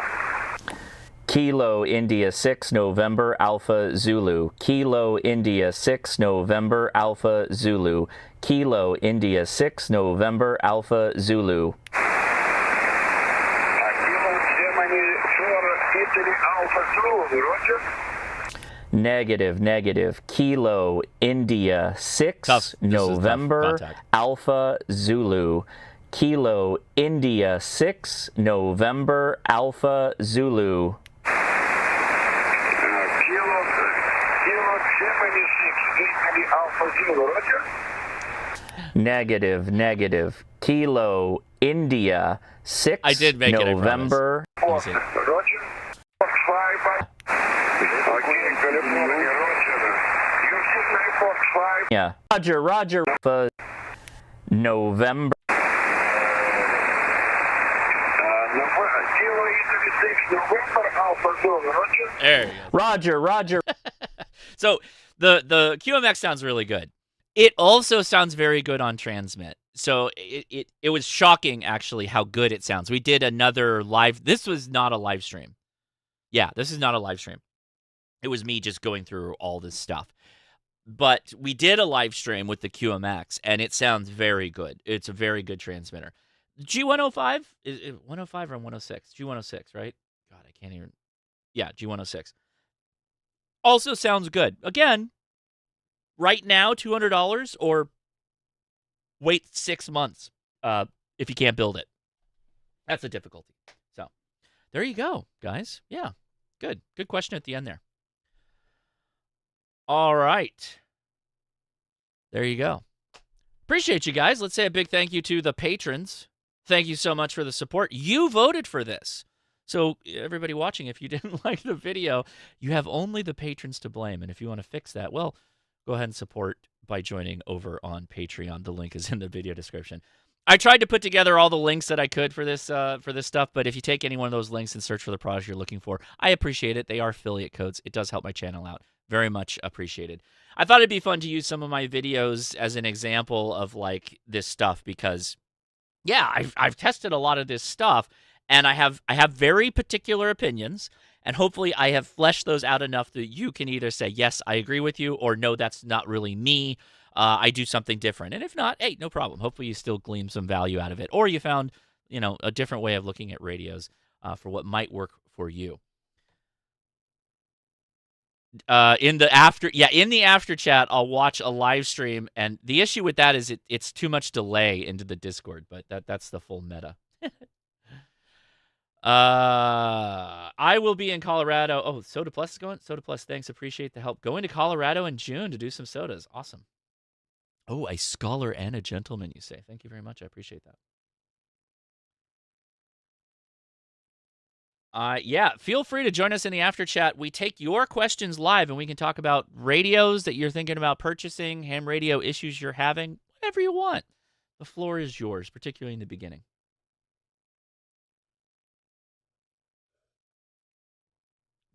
Kilo India 6 November Alpha Zulu. Kilo India 6 November Alpha Zulu. Kilo India 6 November Alpha Zulu. Negative. Kilo India 6 November Alpha Zulu. Kilo India 6 November Alpha Zulu. Negative. Kilo India 6 I did make November. It, Yeah. Roger. November. There you go. Roger. So the QMX sounds really good. It also sounds very good on transmit. So it was shocking actually how good it sounds. We did another live. This was not a live stream. Yeah, this is not a live stream. It was me just going through all this stuff. But we did a live stream with the QMX, and it sounds very good. It's a very good transmitter. G105? Is it 105 or 106? G106, right? God, I can't even... Yeah, G106. Also sounds good. Again, right now, $200 or wait 6 months if you can't build it. That's the difficulty. So, there you go, guys. Yeah, good. Good question at the end there. All right. There you go. Appreciate you guys. Let's say a big thank you to the patrons. Thank you so much for the support. You voted for this. So everybody watching, if you didn't like the video, you have only the patrons to blame. And if you want to fix that, well, go ahead and support by joining over on Patreon. The link is in the video description. I tried to put together all the links that I could for this stuff, but if you take any one of those links and search for the product you're looking for, I appreciate it. They are affiliate codes. It does help my channel out. Very much appreciated. I thought it'd be fun to use some of my videos as an example of like this stuff because, yeah, I've tested a lot of this stuff, and I have very particular opinions, and hopefully I have fleshed those out enough that you can either say yes, I agree with you, or no, that's not really me. I do something different, and if not, hey, no problem. Hopefully you still glean some value out of it, or you found a different way of looking at radios for what might work for you. In the after chat, I'll watch a live stream, and the issue with that is it's too much delay into the Discord, but that's the full meta. I will be in Colorado. Oh, Soda Plus is going. Soda Plus, thanks, appreciate the help. Going to Colorado in June to do some sodas. Awesome. Oh, a scholar and a gentleman, you say. Thank you very much. I appreciate that. Yeah, feel free to join us in the after chat. We take your questions live, and we can talk about radios that you're thinking about purchasing, ham radio issues you're having, whatever you want. The floor is yours, particularly in the beginning.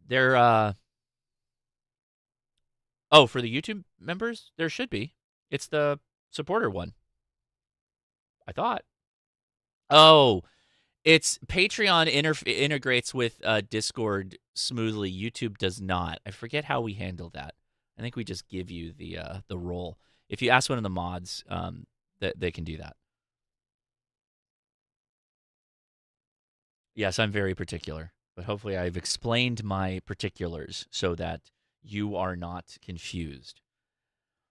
There, oh, for the YouTube members, there should be. It's the supporter one, I thought. Oh, it's Patreon integrates with Discord smoothly. YouTube does not. I forget how we handle that. I think we just give you the role. If you ask one of the mods, that they can do that. Yes, I'm very particular, but hopefully I've explained my particulars so that you are not confused.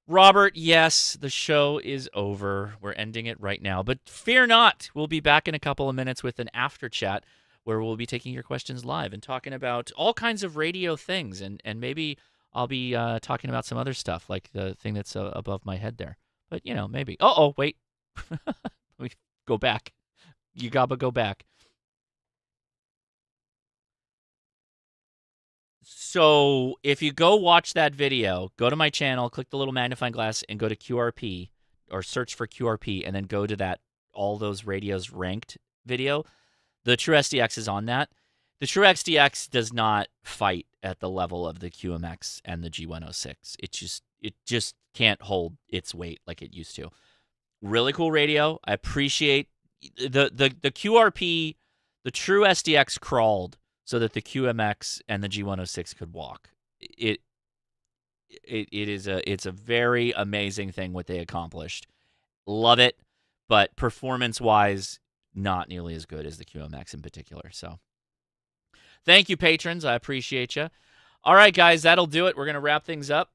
Robert, yes, the show is over. We're ending it right now. But fear not. We'll be back in a couple of minutes with an after chat where we'll be taking your questions live and talking about all kinds of radio things. And maybe I'll be talking about some other stuff, like the thing that's above my head there. But, maybe. Oh, wait. Let me go back. You gotta go back. So if you go watch that video, go to my channel, click the little magnifying glass, and go to QRP or search for QRP, and then go to that all those radios ranked video. The True SDX is on that. The True XDX does not fight at the level of the QMX and the G106. It just can't hold its weight like it used to. Really cool radio. I appreciate the QRP. The True SDX crawled so that the QMX and the G106 could walk. It's a very amazing thing what they accomplished. Love it, but performance-wise, not nearly as good as the QMX in particular. So thank you, patrons. I appreciate you. All right, guys, that'll do it. We're going to wrap things up.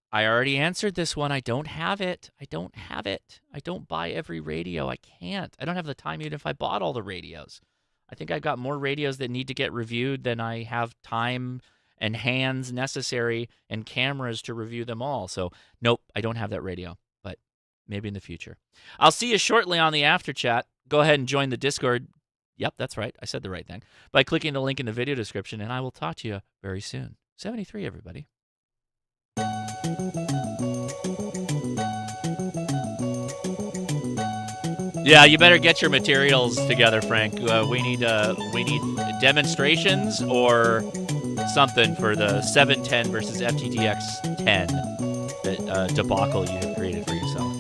I already answered this one. I don't have it. I don't buy every radio. I can't. I don't have the time even if I bought all the radios. I think I've got more radios that need to get reviewed than I have time and hands necessary and cameras to review them all. So, nope, I don't have that radio, but maybe in the future. I'll see you shortly on the after chat. Go ahead and join the Discord. Yep, that's right. I said the right thing. By clicking the link in the video description, and I will talk to you very soon. 73, everybody. Yeah, you better get your materials together, Frank. We need demonstrations or something for the 710 versus FTTX 10 that debacle you have created for yourself.